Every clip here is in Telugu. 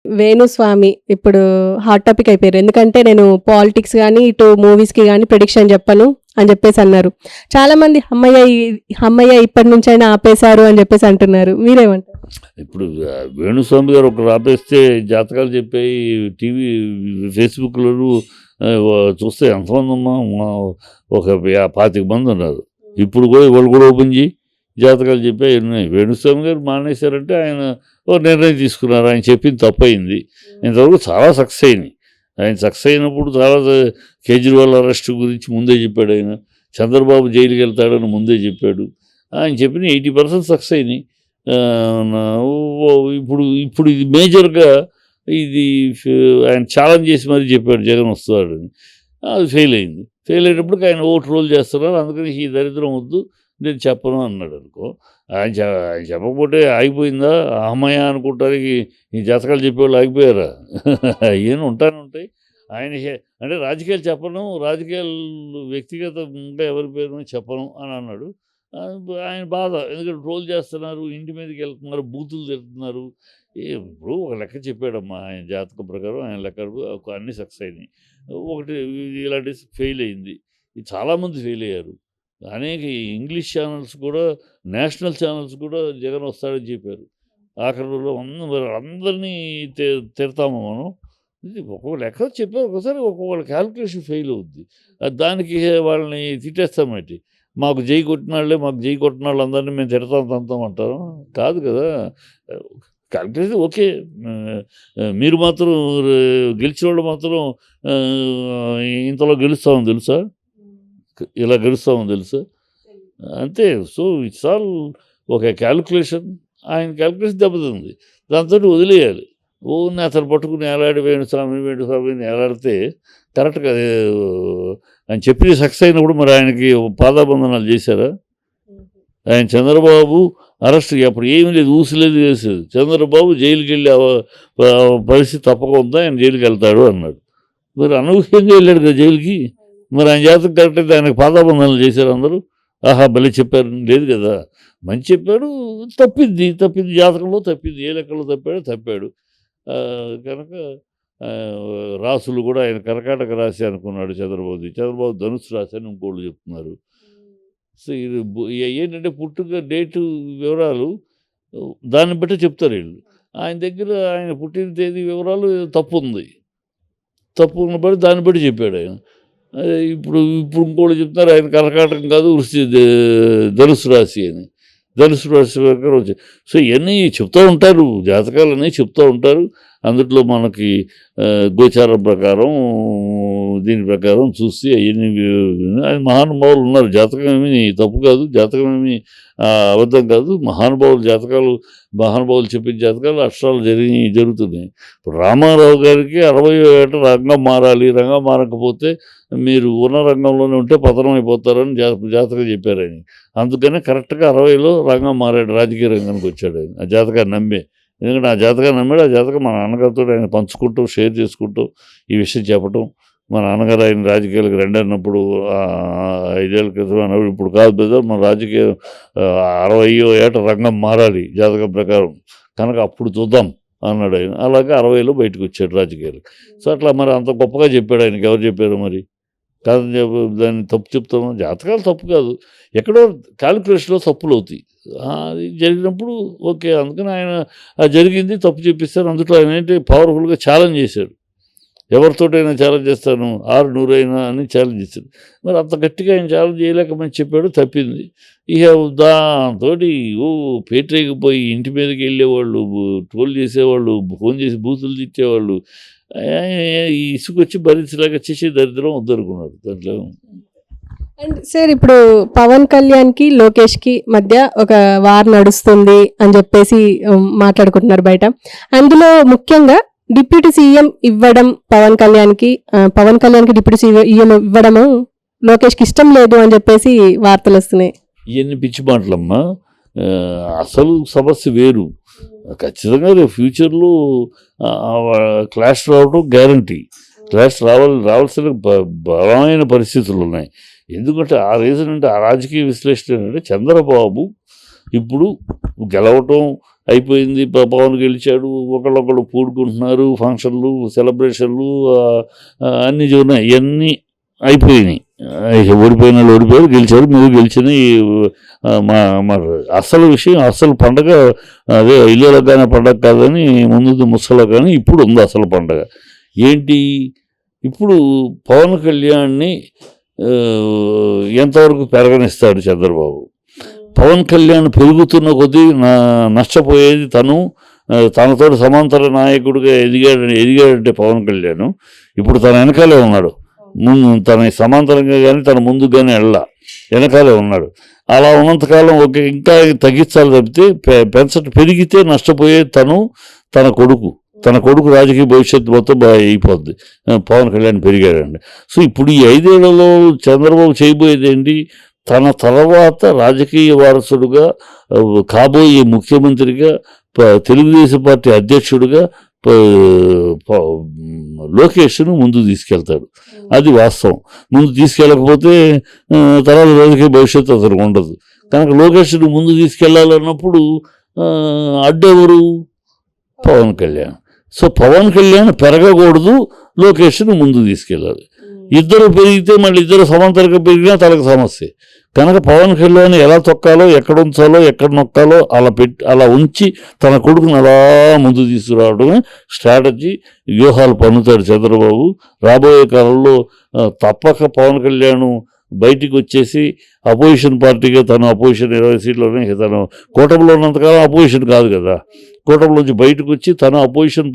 వేణుస్వామి ఇప్పుడు హాట్ టాపిక్ అయిపోయారు. ఎందుకంటే నేను పాలిటిక్స్ గానీ, ఇటు మూవీస్‌కి గానీ ప్రిడిక్షన్ చెప్పను అని జెప్పేసి అన్నారు. చాలామంది హమ్మయ్య ఇప్పటి నుంచైనా ఆపేశారు అని జెప్పేసి అంటున్నారు. మీరేమంటారు? ఇప్పుడు వేణుస్వామి గారు ఒకరు ఆపేస్తే జాతకాలు చెప్పేయి టీవీ ఫేస్బుక్‌లోను చూస్తే ఎంతమంది ఉన్నా ఒక 25 మంది ఉన్నారు. ఇప్పుడు కూడా వాళ్ళు కూడా ఓపెన్ చేయి జాతకాలు చెప్పాయి ఉన్నాయి. వేణుస్వామి గారు మానేశారంటే ఆయన ఓ నిర్ణయం తీసుకున్నారు. ఆయన చెప్పింది తప్పయింది. ఇంతవరకు చాలా సక్సెస్ అయినాయి. ఆయన సక్సెస్ అయినప్పుడు చాలా కేజ్రీవాల్ అరెస్ట్ గురించి ముందే చెప్పాడు ఆయన. చంద్రబాబు జైలుకి వెళ్తాడని ముందే చెప్పాడు. ఆయన చెప్పిన 80% సక్సెస్ అయినాయి. ఇప్పుడు ఇప్పుడు ఇది మేజర్గా ఇది ఆయన ఛాలెంజ్ చేసి మరీ చెప్పాడు జగన్ వస్తాడని. అది ఫెయిల్ అయింది. ఫెయిల్ అయినప్పటికి ఆయన ఓటు రోల్ చేస్తున్నారు. అందుకని ఈ దరిద్రం వద్దు నేను చెప్పను అన్నాడు అనుకో. ఆయన చెప్పకపోతే ఆగిపోయిందా? అమ్మయ్య అనుకుంటానికి ఈ జాతకాలు చెప్పేవాళ్ళు ఆగిపోయారా? ఏమి ఉంటాయి. ఆయన అంటే రాజకీయాలు చెప్పను, రాజకీయాలు వ్యక్తిగతంగా ఎవరి పేరు చెప్పను అని అన్నాడు. ఆయన బాధ. ఎందుకంటే ట్రోల్ చేస్తున్నారు, ఇంటి మీదకి వెళ్తున్నారు, బూతులు తిడుతున్నారు. ఇప్పుడు ఒక లెక్క చెప్పాడమ్మా ఆయన జాతకం ప్రకారం. ఆయన లెక్క అన్నీ సక్సెస్ అయినాయి. ఒకటి ఇలాంటి ఫెయిల్ అయింది. చాలామంది ఫెయిల్ అయ్యారు. అనేక ఇంగ్లీష్ ఛానల్స్ కూడా, నేషనల్ ఛానల్స్ కూడా జగన్ వస్తాడని చెప్పారు. ఆఖరిలో అందరినీ తిడతాము మనం. ఇది ఒక్కొక్క లెక్క చెప్పారు. ఒకసారి ఒక్కొక్క క్యాలిక్యులేషన్ ఫెయిల్ అవుద్ది. దానికి వాళ్ళని తిట్టేస్తామేంటి? మాకు జై కొట్టినాళ్ళే, మాకు జై కొట్టిన వాళ్ళందరినీ మేము తిడతాం అంటారు. కాదు కదా. Calculation okay. మీరు మాత్రం గెలిచిన వాళ్ళు మాత్రం ఇంతలో గెలుస్తామని తెలుసా? ఇలా గెలుస్తామని తెలుసా? అంతే. సో ఇట్స్ ఆల్ ఒక క్యాలిక్యులేషన్. ఆయన క్యాలిక్యులేషన్ దెబ్బతింది. దాంతో వదిలేయాలి. అతను పట్టుకుని ఏలాడి వేణుస్వామిని ఏలాడితే కరెక్ట్గా ఆయన చెప్పి సక్సెస్ అయినప్పుడు మరి ఆయనకి పాదాబంధనాలు చేశారా? ఆయన చంద్రబాబు అరెస్ట్ అప్పుడు ఏమీ లేదు, ఊసలేదు వేసేది. చంద్రబాబు జైలుకి వెళ్ళే పరిస్థితి తప్పకుండా ఆయన జైలుకి వెళ్తాడు అన్నాడు. మరి అనూహ్యంగా వెళ్ళాడు కదా జైలుకి. మరి ఆయన జాతకం కరెక్ట్ అయితే ఆయనకు పాదాబంధనాలు చేశారు అందరూ. ఆహా భలే చెప్పారు. లేదు కదా. మంచి చెప్పాడు, తప్పింది జాతకంలో తప్పింది. ఏ లెక్కలో తప్పాడు. కనుక రాసులు కూడా ఆయన కర్కాటక రాశి అనుకున్నాడు చంద్రబాబు ధనుసు రాశి అని ఇంకోళ్ళు చెప్తున్నారు. సో ఇది ఏంటంటే పుట్టుక డేటు వివరాలు దాన్ని బట్టి చెప్తారు వీళ్ళు. ఆయన దగ్గర ఆయన పుట్టిన తేదీ వివరాలు తప్పు ఉన్న బట్టి దాన్ని బట్టి చెప్పాడు ఆయన. ఇప్పుడు ఇంకోళ్ళు చెప్తున్నారు ఆయన కర్కాటకం కాదు ధనుసు రాశి అని. ధనుసు రాశి ప్రకారం వచ్చాయి. సో ఇవన్నీ చెప్తూ ఉంటారు, జాతకాలన్నీ చెప్తూ ఉంటారు. అందుట్లో మనకి గోచారం ప్రకారం దీని ప్రకారం చూసి అవన్నీ మహానుభావులు ఉన్నారు. జాతకం ఏమీ తప్పు కాదు, జాతకం ఏమీ అబద్ధం కాదు. మహానుభావులు చెప్పిన జాతకాలు అక్షరాలు జరుగుతున్నాయి. ఇప్పుడు రామారావు గారికి 60 ఏట రంగం మారాలి, రంగం మారకపోతే మీరు ఉన్న రంగంలోనే ఉంటే పతనం అయిపోతారని జాతకం చెప్పారు ఆయన. అందుకనే కరెక్ట్గా 60లో రంగం మారాడు, రాజకీయ రంగానికి వచ్చాడు ఆయన. ఆ జాతకాన్ని నమ్మే. ఎందుకంటే ఆ జాతకాన్ని నమ్మాడు. ఆ జాతకం మా నాన్నగారితో ఆయన పంచుకుంటూ షేర్ చేసుకుంటూ ఈ విషయం చెప్పటం. మా నాన్నగారు ఆయన రాజకీయాలకు రండి అన్నప్పుడు 5 ఏళ్ళ క్రితం అన్నప్పుడు, ఇప్పుడు కాదు బ్రదర్ మన రాజకీయ 60వ ఏట రంగం మారాలి జాతకం ప్రకారం, కనుక అప్పుడు చూద్దాం అన్నాడు ఆయన. అలాగే 60లో బయటకు వచ్చాడు రాజకీయాలు. సో అట్లా మరి అంత గొప్పగా చెప్పాడు ఆయనకి. ఎవరు చెప్పారు మరి? కాదని దాన్ని తప్పు చెప్తాము. జాతకాలు తప్పు కాదు, ఎక్కడో క్యాలిక్యులేషన్లో తప్పులు అవుతాయి. అది జరిగినప్పుడు ఓకే. అందుకని ఆయన జరిగింది తప్పు చెప్పిస్తారు. అందులో ఆయన ఏంటి పవర్ఫుల్గా ఛాలెంజ్ చేశాడు. ఎవరితోటైనా ఛాలెంజ్ చేస్తాను 600 అయినా అని ఛాలెంజ్ చేశాడు. మరి అంత గట్టిగా ఆయన ఛాలెంజ్ చేయలేకమని చెప్పాడు, తప్పింది. ఇక దాంతో పేటరేగిపోయి ఇంటి మీదకి వెళ్ళేవాళ్ళు, ట్రోల్ చేసేవాళ్ళు, ఫోన్ చేసి బూతులు తిట్టేవాళ్ళు. ఇసుకొచ్చి భరించలేక చేసే దరిద్రం వద్దనుకున్నాడు దాంట్లో. అండ్ సార్ ఇప్పుడు పవన్ కళ్యాణ్కి లోకేష్కి మధ్య ఒక వార్ నడుస్తుంది అని చెప్పేసి మాట్లాడుకుంటున్నారు బయట. అందులో ముఖ్యంగా డిప్యూటీ సీఎం ఇవ్వడం పవన్ కళ్యాణ్కి డిప్యూటీ సీఎం ఇవ్వడము లోకేష్కి ఇష్టం లేదు అని చెప్పేసి వార్తలు వస్తున్నాయి. ఇవన్నీ పిచ్చి మాటలమ్మా. అసలు సమస్య వేరు. ఖచ్చితంగా రేపు ఫ్యూచర్లో క్లాష్ రావడం గ్యారంటీ. క్లాష్ రావాల్సిన బలమైన పరిస్థితులు ఉన్నాయి. ఎందుకంటే ఆ రీజన్ అంటే ఆ రాజకీయ విశ్లేషణ ఏంటంటే చంద్రబాబు ఇప్పుడు గెలవటం అయిపోయింది, పవన్ గెలిచాడు, ఒకళ్ళొకళ్ళు పూడుకుంటున్నారు, ఫంక్షన్లు, సెలబ్రేషన్లు అన్నీ ఉన్నాయి, ఇవన్నీ అయిపోయినాయి. ఇక ఓడిపోయిన వాళ్ళు ఓడిపోయారు, గెలిచారు, మీరు గెలిచిన మా అసలు విషయం, అసలు పండగ అదే ఇల్లులో కానీ పండగ కాదని ముందు ముసలో కానీ ఇప్పుడు ఉంది అసలు పండగ ఏంటి. ఇప్పుడు పవన్ కళ్యాణ్ని ఎంతవరకు పెరగనిస్తాడు చంద్రబాబు? పవన్ కళ్యాణ్ పెరుగుతున్న కొద్దీ నష్టపోయేది తనతో సమాంతర నాయకుడిగా ఎదిగాడంటే పవన్ కళ్యాణ్ ఇప్పుడు తన వెనకాలే ఉన్నాడు. తన సమాంతరంగా కానీ తన ముందుకు కానీ వెనకాలే ఉన్నాడు. అలా ఉన్నంతకాలం ఇంకా తగ్గించాలి తప్పితే పెరిగితే నష్టపోయేది తన కొడుకు రాజకీయ భవిష్యత్తు మొత్తం బాగా అయిపోద్ది. పవన్ కళ్యాణ్ పెరిగాడండి. సో ఇప్పుడు ఈ 5 ఏళ్లలో చంద్రబాబు చేయబోయేది ఏంటి? తన తర్వాత రాజకీయ వారసుడుగా కాబోయే ముఖ్యమంత్రిగా తెలుగుదేశం పార్టీ అధ్యక్షుడిగా లోకేష్ను ముందు తీసుకెళ్తాడు. అది వాస్తవం. ముందు తీసుకెళ్ళకపోతే తర్వాత రాజకీయ భవిష్యత్తు అతనికి ఉండదు. కనుక లోకేష్ను ముందు తీసుకెళ్లాలన్నప్పుడు అడ్డెవరు? పవన్ కళ్యాణ్. సో పవన్ కళ్యాణ్ పెరగకూడదు, లోకేష్ను ముందు తీసుకెళ్ళాలి. ఇద్దరు పెరిగితే మళ్ళీ ఇద్దరు సమాంతరంగా పెరిగినా తనకు సమస్య. కనుక పవన్ కళ్యాణ్ ఎలా తొక్కాలో, ఎక్కడ ఉంచాలో, ఎక్కడ నొక్కాలో అలా ఉంచి తన కొడుకుని అలా ముందు తీసుకురావడమే స్ట్రాటజీ. వ్యూహాలు పన్నుతాడు చంద్రబాబు. రాబోయే కాలంలో తప్పక పవన్ కళ్యాణ్ బయటికి వచ్చేసి అపోజిషన్ పార్టీగా తను అపోజిషన్ 20 సీట్లోనే తను కూటమిలో ఉన్నంతకాలం అపోజిషన్ కాదు కదా, కూటమిలోంచి బయటకు వచ్చి తను అపోజిషన్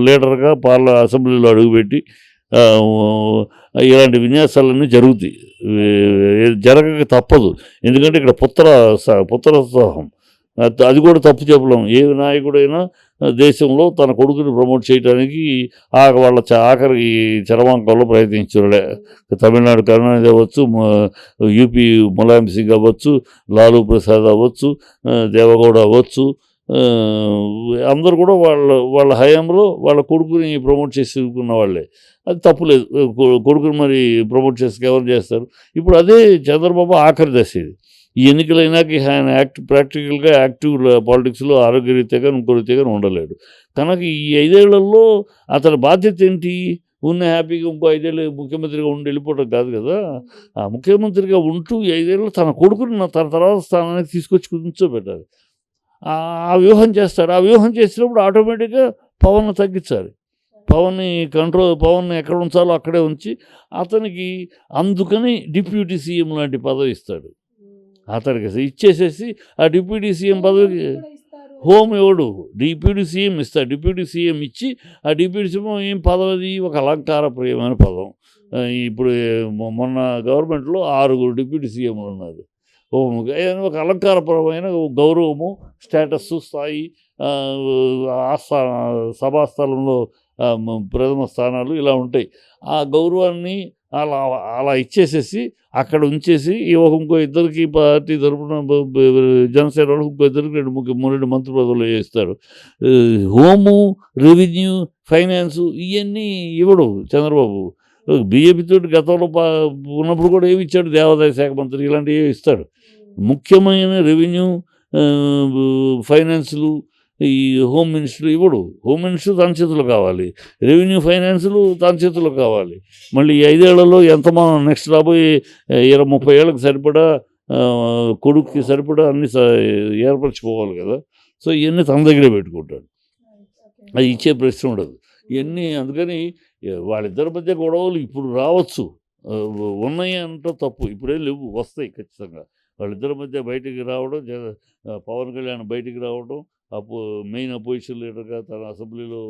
లీడర్గా అసెంబ్లీలో అడుగుపెట్టి ఇలాంటి విన్యాసాలన్నీ జరుగుతాయి. జరగక తప్పదు. ఎందుకంటే ఇక్కడ పుత్రోత్సాహం అది కూడా తప్పు చెప్పలేం. ఏ నాయకుడైనా దేశంలో తన కొడుకుని ప్రమోట్ చేయడానికి వాళ్ళ ఆఖరికి చరమాంకంలో ప్రయత్నించారు. తమిళనాడు కరుణానిధి అవ్వచ్చు, యూపీ ములాయం సింగ్ అవ్వచ్చు, లాలూ ప్రసాద్ అవ్వచ్చు, దేవగౌడ అవ్వచ్చు, అందరూ కూడా వాళ్ళ హయాంలో వాళ్ళ కొడుకుని ప్రమోట్ చేసుకున్న వాళ్ళే. అది తప్పులేదు. కొడుకుని మరి ప్రమోట్ చేస్తే ఎవరు చేస్తారు? ఇప్పుడు అదే చంద్రబాబు ఆఖరి దశ ఇది. ఈ ఎన్నికలైనాక ఆయన ప్రాక్టికల్గా యాక్టివ్ పాలిటిక్స్లో ఆరోగ్యరీత్యాగా ఇంకో రీత్యాగా ఉండలేడు. కనుక ఈ 5 ఏళ్లలో అతని బాధ్యత ఏంటి? హ్యాపీగా ఇంకో 5 ఏళ్ళు ముఖ్యమంత్రిగా ఉండి వెళ్ళిపోవడం కాదు కదా. ఆ ముఖ్యమంత్రిగా ఉంటూ 5 ఏళ్ళు తన కొడుకుని తన తర్వాత స్థానానికి తీసుకొచ్చి కూర్చోబెట్టాలి. ఆ వ్యూహం చేస్తాడు. ఆ వ్యూహం చేసినప్పుడు ఆటోమేటిక్గా పవన్ తగ్గించాలి. పవన్ ఎక్కడ ఉంచాలో అక్కడే ఉంచి అతనికి అందుకని డిప్యూటీ సీఎం లాంటి పదవి ఇస్తాడు. అతనికి ఇచ్చేసేసి ఆ డిప్యూటీ సీఎం పదవికి హోమ్ ఎవడు డిప్యూటీ సీఎం ఇస్తాడు. డిప్యూటీ సీఎం ఇచ్చి ఆ డిప్యూటీ సీఎం ఏం పదవి? ఒక అలంకారప్రియమైన పదం. ఇప్పుడు మొన్న గవర్నమెంట్లో 6 డిప్యూటీ సీఎంలు ఉన్నారు. ఒక అలంకారపరమైన గౌరవము, స్టేటస్సు, స్థాయి, సభాస్థలంలో ప్రథమ స్థానాలు ఇలా ఉంటాయి. ఆ గౌరవాన్ని అలా ఇచ్చేసేసి అక్కడ ఉంచేసి ఇంకో ఇద్దరికి పార్టీ తరఫున జనసేన వాళ్ళకి ఇంకో ఇద్దరికి 2 మంత్రి పదవులు చేస్తారు. హోము, రెవెన్యూ, ఫైనాన్సు ఇవన్నీ ఇవ్వడు చంద్రబాబు. బీజేపీతో గతంలో ఉన్నప్పుడు కూడా ఏమి ఇచ్చాడు? దేవాదాయ శాఖ మంత్రి ఇలాంటివి ఇస్తాడు. ముఖ్యమైన రెవెన్యూ, ఫైనాన్సులు, ఈ హోమ్ మినిస్టర్ ఇవ్వడు. హోమ్ మినిస్టర్ తన చేతులు కావాలి, రెవెన్యూ, ఫైనాన్సులు తన చేతులు కావాలి. మళ్ళీ ఈ 5 ఏళ్లలో ఎంత మనం నెక్స్ట్ రాబోయే 20-30 ఏళ్ళకి సరిపడా కొడుకుకి సరిపడా అన్ని ఏర్పరచుకోవాలి కదా. సో ఇవన్నీ తన దగ్గరే పెట్టుకుంటాడు. అది ఇచ్చే ప్రశ్న ఉండదు. ఇవన్నీ అందుకని వాళ్ళిద్దరి మధ్య గొడవలు ఇప్పుడు రావచ్చు, ఉన్నాయి అంటే తప్పు. ఇప్పుడే లేవు, వస్తాయి ఖచ్చితంగా. వాళ్ళిద్దరి మధ్య బయటికి రావడం, పవన్ కళ్యాణ్ బయటికి రావడం, మెయిన్ అపోజిషన్ లీడర్గా తన అసెంబ్లీలో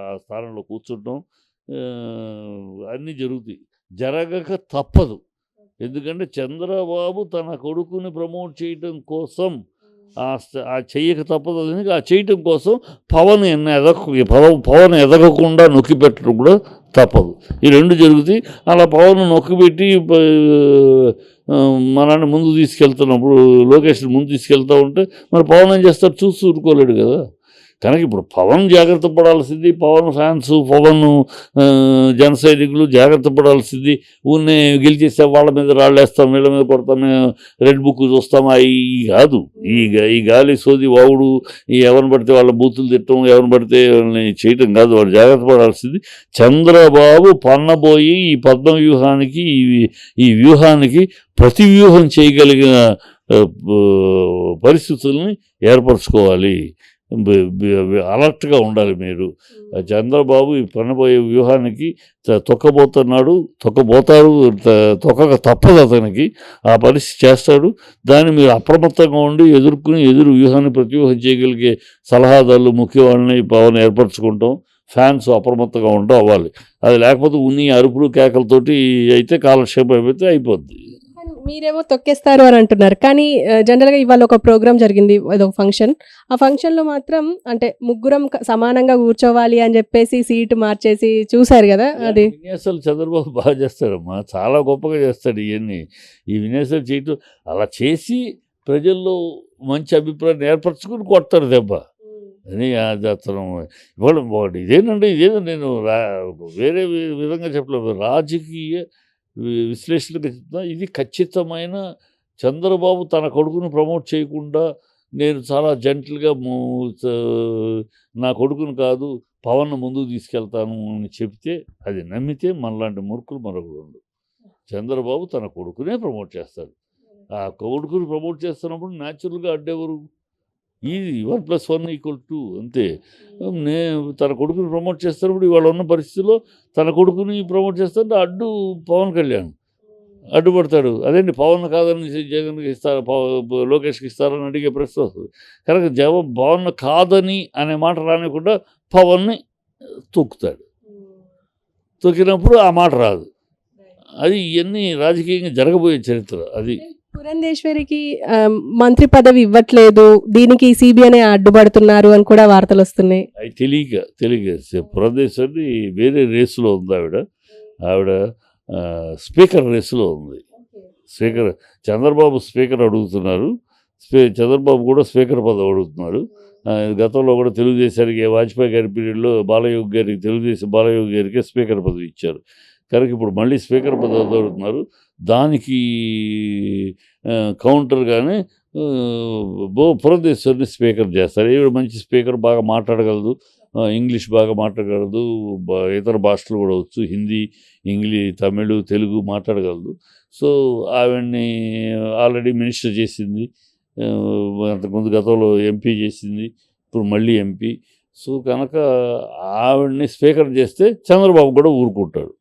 ఆ స్థానంలో కూర్చుంటాం, అన్నీ జరుగుతాయి. జరగక తప్పదు. ఎందుకంటే చంద్రబాబు తన కొడుకుని ప్రమోట్ చేయటం కోసం చెయ్యక తప్పదు. ఆ చేయటం కోసం పవన్ ఎదగకుండా నొక్కి పెట్టడం కూడా తప్పదు. ఈ 2 జరుగుతాయి. అలా పవన్ నొక్కిపెట్టి మనల్ని ముందు తీసుకెళ్తున్నప్పుడు, లోకేష్ని ముందు తీసుకెళ్తూ ఉంటే మరి పవన్ ఏం చేస్తాడు? చూసి ఊరుకోలేడు కదా. కనుక ఇప్పుడు పవన్ జాగ్రత్త పడాల్సింది, పవన్ ఫ్యాన్స్, పవన్ జన సైనికులు జాగ్రత్త పడాల్సింది. ఊరినే గెలిచేస్తే వాళ్ళ మీద రాళ్ళేస్తాం, వీళ్ళ మీద కొడతాం, రెడ్ బుక్ చూస్తాం, ఈ కాదు. ఈ గాలి సోది వాగుడు, ఈ ఎవరిని పడితే వాళ్ళ బూతులు తిట్టడం, ఎవరిని పడితే వాళ్ళని చేయటం కాదు. వాళ్ళు జాగ్రత్త పడాల్సింది. చంద్రబాబు పన్నబోయి ఈ పద్మ వ్యూహానికి, ఈ వ్యూహానికి ప్రతి వ్యూహం చేయగలిగిన పరిస్థితుల్ని ఏర్పరచుకోవాలి. అలర్ట్గా ఉండాలి మీరు. చంద్రబాబు ఈ పనబోయే వ్యూహానికి తొక్కబోతారు, తొక్కక తప్పదు అతనికి. ఆ పరిస్థితి చేస్తాడు. దాన్ని మీరు అప్రమత్తంగా ఉండి ఎదుర్కొని వ్యూహాన్ని ప్రతివ్యూహం చేయగలిగే సలహాదారులు ముఖ్య వాళ్ళని పవన్ ఏర్పరచుకుంటాం. ఫ్యాన్స్ అప్రమత్తంగా ఉండడం అవ్వాలి. అది లేకపోతే అరుపులు కేకలతోటి అయితే కాలక్షేపం అయిపోతే అయిపోద్ది. మీరేమో తొక్కేస్తారు అని అంటున్నారు. కానీ జనరల్గా ఇవాళ ఒక ప్రోగ్రామ్ జరిగింది, అదొక ఫంక్షన్. ఆ ఫంక్షన్లో మాత్రం అంటే ముగ్గురం సమానంగా కూర్చోవాలి అని చెప్పేసి సీటు మార్చేసి చూశారు కదా. అది విన్యాసాలు చంద్రబాబు బాగా చేస్తాడమ్మా, చాలా గొప్పగా చేస్తాడు. ఈ విన్యాసాలు చేయటం అలా చేసి ప్రజల్లో మంచి అభిప్రాయాన్ని ఏర్పరచుకుని కొడతారు దెబ్బ అని. అది అతను ఇవాళ ఇదేదో నేను వేరే విధంగా చెప్పలేదు, రాజకీయ విశ్లేషణగా చెప్తున్నా. ఇది ఖచ్చితమైన చంద్రబాబు తన కొడుకును ప్రమోట్ చేయకుండా నేను చాలా జెంటిల్గా నా కొడుకును కాదు పవన్ ముందుకు తీసుకెళ్తాను అని చెప్తే, అది నమ్మితే మనలాంటి మూర్ఖులు మరొకరు ఉండరు. చంద్రబాబు తన కొడుకునే ప్రమోట్ చేస్తాడు. ఆ కొడుకుని ప్రమోట్ చేస్తున్నప్పుడు న్యాచురల్గా అడ్డెవరు? ఇది 1+1=2 అంతే. తన కొడుకుని ప్రమోట్ చేస్తున్నప్పుడు ఇవాళ ఉన్న పరిస్థితుల్లో తన కొడుకుని ప్రమోట్ చేస్తుంటే అడ్డు పవన్ కళ్యాణ్ అడ్డుపడతాడు. అదేంటి పవన్ కాదని జగన్కి ఇస్తారు, లోకేష్కి ఇస్తారని అడిగే ప్రశ్న వస్తుంది. కనుక పవన్ కాదని అనే మాట రానికుండా పవన్ని తొక్కుతాడు. తొక్కినప్పుడు ఆ మాట రాదు. అది ఇవన్నీ రాజకీయంగా జరగబోయే చరిత్ర. అది పురంధేశ్వరికి మంత్రి పదవి ఇవ్వట్లేదు, దీనికి సిబిఐనే అడ్డుపడుతున్నారు అని కూడా వార్తలు వస్తున్నాయి. అవి తెలియక పురంధేశ్వరి వేరే రేసులో ఉంది. ఆవిడ స్పీకర్ రేసులో ఉంది. చంద్రబాబు స్పీకర్ అడుగుతున్నారు, చంద్రబాబు కూడా స్పీకర్ పదవి అడుగుతున్నారు. గతంలో కూడా తెలుగుదేశానికి వాజ్పేయి గారి పీరియడ్లో తెలుగుదేశం బాలయోగి గారికి స్పీకర్ పదవి ఇచ్చారు. కనుక ఇప్పుడు మళ్ళీ స్పీకర్ పదవి అడుగుతున్నారు. దానికి కౌంటర్గానే పురంధేశ్వరిని స్పీకర్ చేస్తారు. ఈవిడ మంచి స్పీకర్, బాగా మాట్లాడగలదు, ఇంగ్లీష్ బాగా మాట్లాడగలదు, ఇతర భాషలు కూడా వచ్చు, హిందీ, ఇంగ్లీష్, తమిళ్, తెలుగు మాట్లాడగలదు. సో ఆవిడ్ని ఆల్రెడీ మినిస్టర్ చేసింది, అంతకుముందు గతంలో ఎంపీ చేసింది, ఇప్పుడు మళ్ళీ ఎంపీ. సో కనుక ఆవిడ్ని స్పీకర్ చేస్తే చంద్రబాబు కూడా ఊరుకుంటాడు.